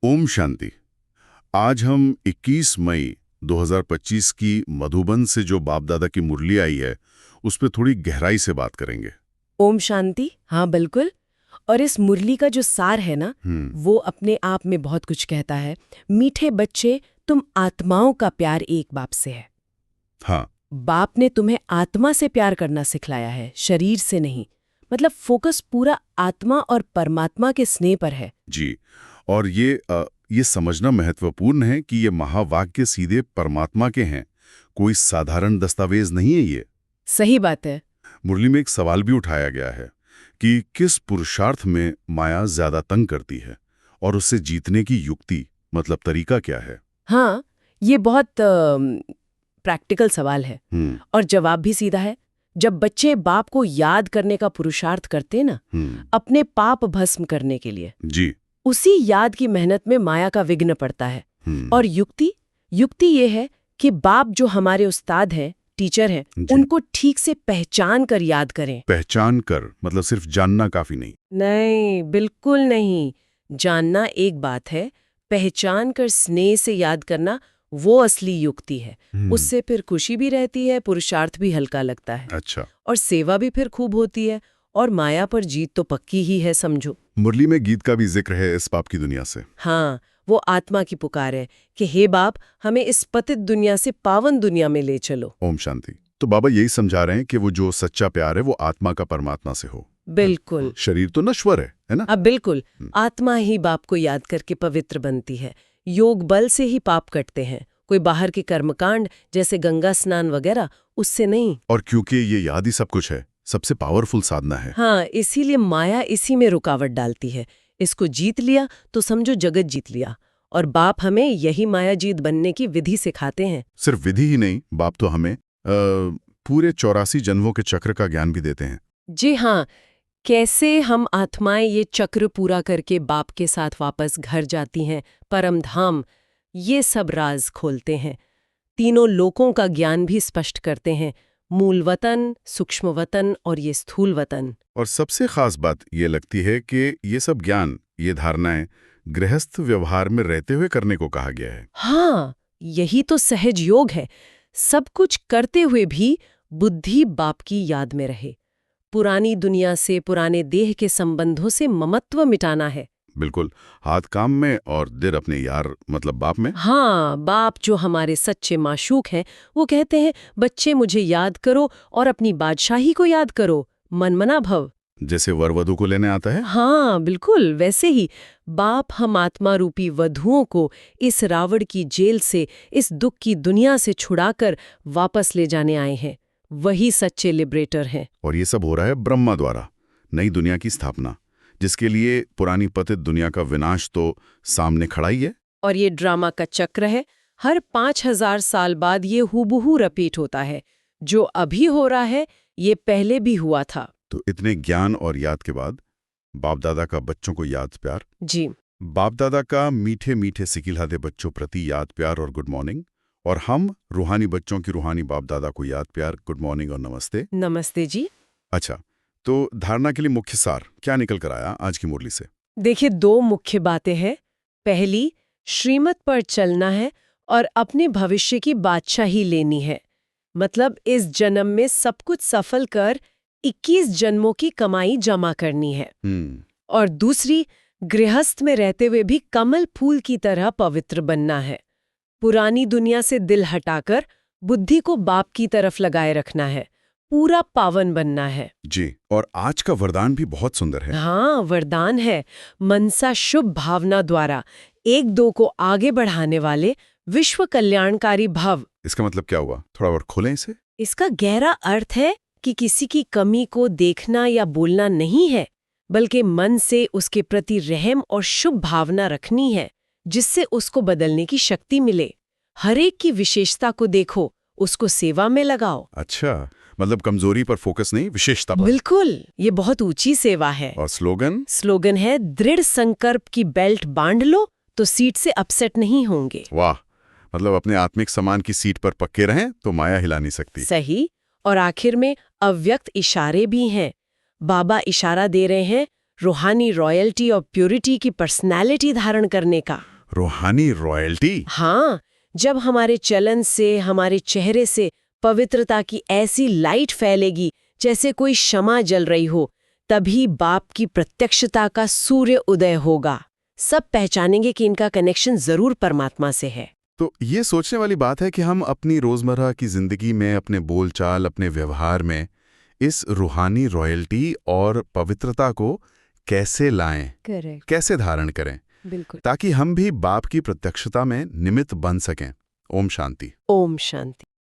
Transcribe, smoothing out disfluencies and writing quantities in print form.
ओम शांति। आज हम 21 मई 2025 की मधुबन से जो बाप दादा की मुरली आई है उस पर थोड़ी गहराई से बात करेंगे। ओम शांति। हाँ बिल्कुल। और इस मुरली का जो सार है ना, वो अपने आप में बहुत कुछ कहता है। मीठे बच्चे, तुम आत्माओं का प्यार एक बाप से है। हाँ। बाप ने तुम्हें आत्मा से प्यार करना सिखलाया है, शरीर से नहीं। मतलब फोकस पूरा आत्मा और परमात्मा के स्नेह पर है। जी। और ये समझना महत्वपूर्ण है कि ये महावाक्य सीधे परमात्मा के हैं, कोई साधारण दस्तावेज नहीं है ये। सही बात है। मुरली में एक सवाल भी उठाया गया है कि किस पुरुषार्थ में माया ज्यादा तंग करती है और उससे जीतने की युक्ति मतलब तरीका क्या है। हाँ, ये बहुत प्रैक्टिकल सवाल है और जवाब भी सीधा है। जब बच्चे बाप को याद करने का पुरुषार्थ करते ना, अपने पाप भस्म करने के लिए, जी, उसी याद की मेहनत में माया का विघ्न पड़ता है। और युक्ति ये है कि बाप जो हमारे उस्ताद हैं, टीचर हैं, उनको ठीक से पहचान कर याद करें। पहचान कर मतलब सिर्फ जानना काफी नहीं। नहीं, बिल्कुल नहीं। जानना एक बात है, पहचान कर स्नेह से याद करना वो असली युक्ति है। उससे फिर खुशी भी रहती है, पुरुषार्थ भी हल्का लगता है। अच्छा। और सेवा भी फिर खूब होती है और माया पर जीत तो पक्की ही है, समझो। मुरली में गीत का भी जिक्र है इस पाप की दुनिया से। हाँ, वो आत्मा की पुकार है कि हे बाप, हमें इस पतित दुनिया से पावन दुनिया में ले चलो। ओम शांति। तो बाबा यही समझा रहे हैं कि वो जो सच्चा प्यार है वो आत्मा का परमात्मा से हो। बिल्कुल। शरीर तो नश्वर है ना? अब बिल्कुल, आत्मा ही बाप को याद करके पवित्र बनती है। योग बल से ही पाप कटते हैं, कोई बाहर के कर्मकांड जैसे गंगा स्नान वगैरह उससे नहीं। और क्योंकि ये याद ही सब कुछ है, सबसे पावरफुल साधना है। हाँ, इसीलिए माया इसी में रुकावट डालती है। इसको जीत लिया तो समझो जगत जीत लिया। और बाप हमें यही माया जीत बनने की विधि सिखाते हैं। सिर्फ विधि ही नहीं, बाप तो हमें पूरे 84 जन्मों के चक्र का ज्ञान भी देते हैं। जी हाँ, कैसे हम आत्माएं ये चक्र पूरा करके बाप के साथ वापस घर जाती हैं, परम धाम, ये सब राज खोलते हैं। तीनों लोकों का ज्ञान भी स्पष्ट करते हैं, मूल वतन, सूक्ष्म वतन और ये स्थूल वतन। और सबसे खास बात ये लगती है कि ये सब ज्ञान, ये धारणाएं गृहस्थ व्यवहार में रहते हुए करने को कहा गया है। हाँ, यही तो सहज योग है। सब कुछ करते हुए भी बुद्धि बाप की याद में रहे। पुरानी दुनिया से, पुराने देह के संबंधों से ममत्व मिटाना है। बिल्कुल, हाथ काम में और दिल अपने यार मतलब बाप में। हाँ, बाप जो हमारे सच्चे माशूक हैं, वो कहते हैं, बच्चे मुझे याद करो और अपनी बादशाही को याद करो, मनमना भव। जैसे वर वधु को लेने आता है। हाँ बिल्कुल, वैसे ही बाप हम आत्मा रूपी वधुओं को इस रावण की जेल से, इस दुख की दुनिया से छुड़ाकर वापस ले जाने आए हैं। वही सच्चे लिबरेटर हैं। और ये सब हो रहा है ब्रह्मा द्वारा, नई दुनिया की स्थापना, जिसके लिए पुरानी पतित दुनिया का विनाश तो सामने खड़ा ही है। और ये ड्रामा का चक्र है। हर 5000 साल बाद ये हूबहू रिपीट होता है। जो अभी हो रहा है, ये पहले भी हुआ था। तो इतने ज्ञान और याद के बाद बाप दादा का बच्चों को याद प्यार। जी, बाप दादा का मीठे मीठे सिकिलहादे बच्चों प्रति याद प्यार और गुड मॉर्निंग, और हम रूहानी बच्चों की रूहानी बाप दादा को याद प्यार, गुड मॉर्निंग और नमस्ते। नमस्ते जी। अच्छा, तो धारणा के लिए मुख्य सार क्या निकल कर आया आज की मुरली से? देखिए, दो मुख्य बातें हैं। पहली, श्रीमत पर चलना है और अपने भविष्य की बादशाही लेनी है। मतलब इस जन्म में सब कुछ सफल कर 21 जन्मों की कमाई जमा करनी है। और दूसरी, गृहस्थ में रहते हुए भी कमल फूल की तरह पवित्र बनना है। पुरानी दुनिया से दिल हटाकर बुद्धि को बाप की तरफ लगाए रखना है, पूरा पावन बनना है। जी, और आज का वरदान भी बहुत सुंदर है। हाँ, वरदान है। मनसा शुभ भावना द्वारा एक दो को आगे बढ़ाने वाले विश्व कल्याणकारी भव। इसका मतलब क्या हुआ? थोड़ा और खोलें इसे। इसका गहरा अर्थ है कि किसी की कमी को देखना या बोलना नहीं है, बल्कि मन से उसके प्रति रहम और शुभ भावना रखनी है, जिससे उसको बदलने की शक्ति मिले। हर एक की विशेषता को देखो, उसको सेवा में लगाओ। अच्छा, मतलब कमजोरी पर फोकस नहीं, विशेषता पर। बिल्कुल, ये बहुत ऊंची सेवा है। और स्लोगन है, दृढ़ संकल्प की बेल्ट बांध लो तो सीट से अपसेट नहीं होंगे। वाह, मतलब अपने आत्मिक समान की सीट पर पक्के रहें तो माया हिला नहीं सकती। सही। और आखिर में अव्यक्त इशारे भी हैं। बाबा इशारा दे रहे हैं रूहानी रॉयल्टी और प्योरिटी की पर्सनैलिटी धारण करने का। रूहानी रॉयल्टी? हाँ, जब हमारे चलन से, हमारे चेहरे से पवित्रता की ऐसी लाइट फैलेगी जैसे कोई शमा जल रही हो, तभी बाप की प्रत्यक्षता का सूर्य उदय होगा। सब पहचानेंगे कि इनका कनेक्शन जरूर परमात्मा से है। तो ये सोचने वाली बात है कि हम अपनी रोजमर्रा की जिंदगी में, अपने बोलचाल, अपने व्यवहार में इस रूहानी रॉयल्टी और पवित्रता को कैसे लाएं, करेक्ट, कैसे धारण करें, बिल्कुल। ताकि हम भी बाप की प्रत्यक्षता में निमित्त बन सकें। ओम शांति। ओम शांति।